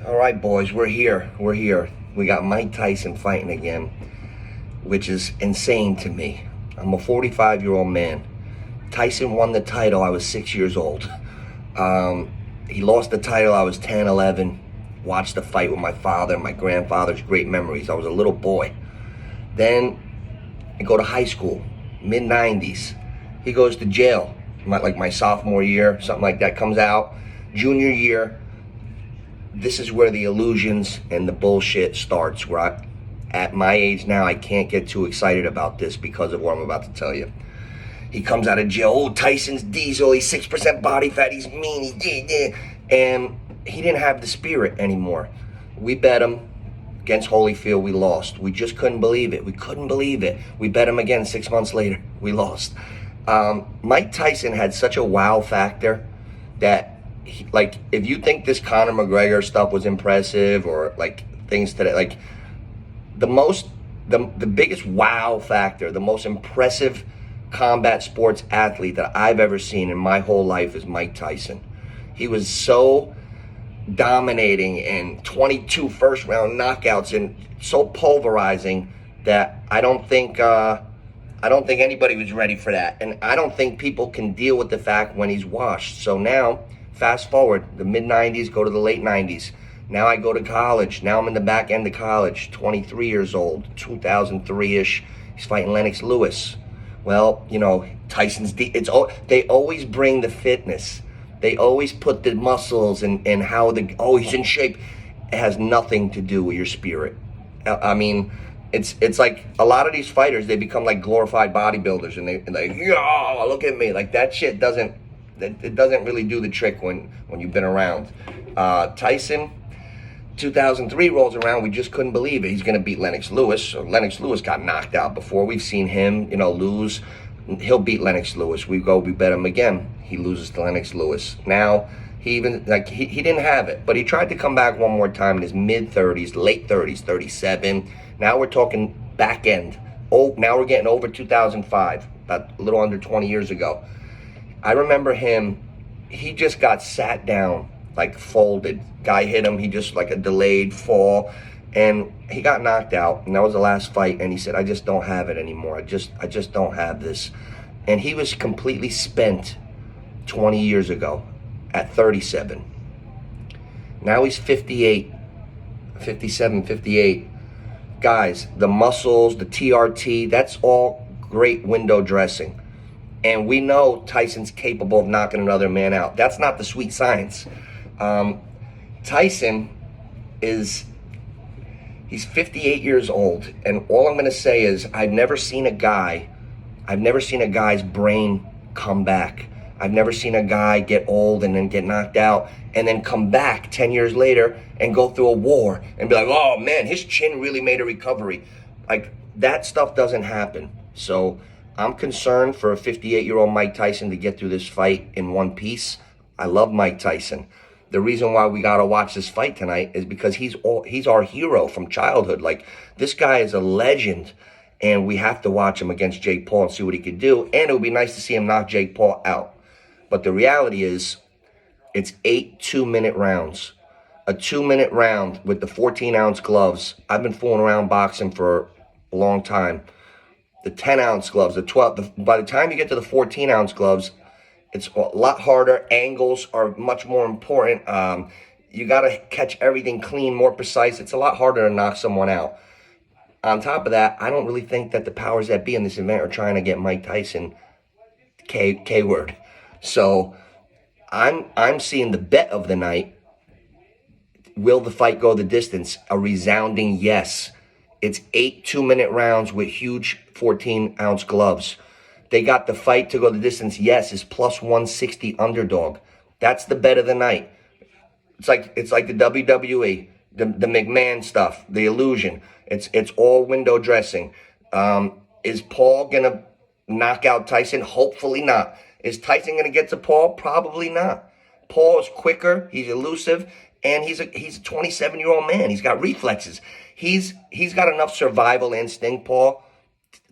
All right, boys, we're here. We're here. We got Mike Tyson fighting again, which is insane to me. I'm a 45-year-old man. Tyson won the title. I was 6 years old. He lost the title. I was 10, 11. Watched the fight with my father and my grandfather's great memories. I was a little boy. Then I go to high school, mid-90s. He goes to jail, like my sophomore year, something like that. Comes out, junior year. This is where the illusions and the bullshit starts, where at my age now, I can't get too excited about this because of what I'm about to tell you. He comes out of jail. Oh, Tyson's diesel. He's 6% body fat. He's mean. And he didn't have the spirit anymore. We bet him against Holyfield. We lost. We just couldn't believe it. We couldn't believe it. We bet him again 6 months later. We lost. Mike Tyson had such a wow factor that, if you think this Conor McGregor stuff was impressive or things today, the biggest wow factor, the most impressive combat sports athlete that I've ever seen in my whole life is Mike Tyson. He was so dominating and 22 first round knockouts and so pulverizing that I don't think anybody was ready for that. And I don't think people can deal with the fact when he's washed. So now, fast forward, the mid-90s, go to the late 90s. Now I go to college. Now I'm in the back end of college, 23 years old, 2003-ish. He's fighting Lennox Lewis. Well, Tyson's they always bring the fitness. They always put the muscles and how he's in shape. It has nothing to do with your spirit. I mean, it's like a lot of these fighters, they become like glorified bodybuilders, and they're like, yeah, look at me. Like that shit doesn't really do the trick when you've been around. Tyson, 2003 rolls around, we just couldn't believe it. He's going to beat Lennox Lewis. Lennox Lewis got knocked out before. We've seen him, lose. He'll beat Lennox Lewis. We bet him again. He loses to Lennox Lewis. Now, he didn't have it, but he tried to come back one more time in his mid-30s, late 30s, 37. Now we're talking back end. Oh, now we're getting over 2005, about a little under 20 years ago. I remember him, he just got sat down, folded. Guy hit him, he just a delayed fall, and he got knocked out, and that was the last fight, and he said, I just don't have it anymore. I just don't have this. And he was completely spent 20 years ago at 37. Now he's 58, 57, 58. Guys, the muscles, the TRT, that's all great window dressing. And we know Tyson's capable of knocking another man out. That's not the sweet science. Tyson he's 58 years old, and all I'm going to say is I've never seen a guy's brain come back. I've never seen a guy get old and then get knocked out and then come back 10 years later and go through a war and be like, oh man, his chin really made a recovery. That stuff doesn't happen. So I'm concerned for a 58-year-old Mike Tyson to get through this fight in one piece. I love Mike Tyson. The reason why we got to watch this fight tonight is because he's our hero from childhood. This guy is a legend, and we have to watch him against Jake Paul and see what he can do. And it would be nice to see him knock Jake Paul out. But the reality is, it's 8 2-minute rounds. A 2-minute round with the 14-ounce gloves. I've been fooling around boxing for a long time. The 10-ounce gloves, the 12. By the time you get to the 14-ounce gloves, it's a lot harder. Angles are much more important. You got to catch everything clean, more precise. It's a lot harder to knock someone out. On top of that, I don't really think that the powers that be in this event are trying to get Mike Tyson K-word. So I'm seeing the bet of the night. Will the fight go the distance? A resounding yes. It's 8 2-minute rounds with huge 14-ounce gloves. They got the fight to go the distance. Yes, is plus 160 underdog. That's the bet of the night. It's like the WWE, the McMahon stuff, the illusion. It's all window dressing. Is Paul gonna knock out Tyson? Hopefully not. Is Tyson gonna get to Paul? Probably not. Paul is quicker. He's elusive, and he's a 27-year-old man. He's got reflexes. He's got enough survival instinct, Paul,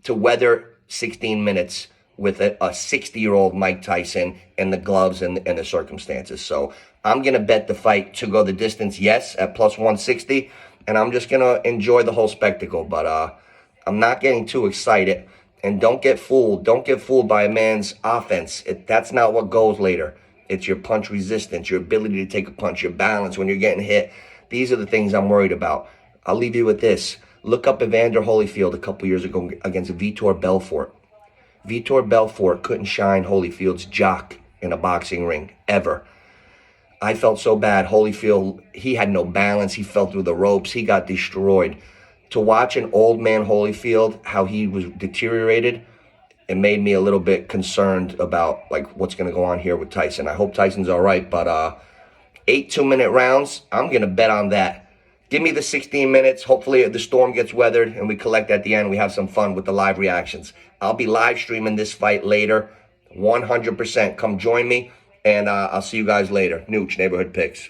to weather 16 minutes with a 60-year-old Mike Tyson and the gloves and the circumstances. So I'm going to bet the fight to go the distance, yes, at plus 160. And I'm just going to enjoy the whole spectacle. But I'm not getting too excited. And don't get fooled. Don't get fooled by a man's offense. That's not what goes later. It's your punch resistance, your ability to take a punch, your balance when you're getting hit. These are the things I'm worried about. I'll leave you with this. Look up Evander Holyfield a couple years ago against Vitor Belfort. Vitor Belfort couldn't shine Holyfield's jock in a boxing ring, ever. I felt so bad. Holyfield, he had no balance. He fell through the ropes. He got destroyed. To watch an old man Holyfield, how he was deteriorated, it made me a little bit concerned about like what's going to go on here with Tyson. I hope Tyson's all right, but 8 2-minute rounds, I'm going to bet on that. Give me the 16 minutes. Hopefully the storm gets weathered and we collect at the end. We have some fun with the live reactions. I'll be live streaming this fight later, 100%. Come join me, and I'll see you guys later. Nooch, Neighborhood Picks.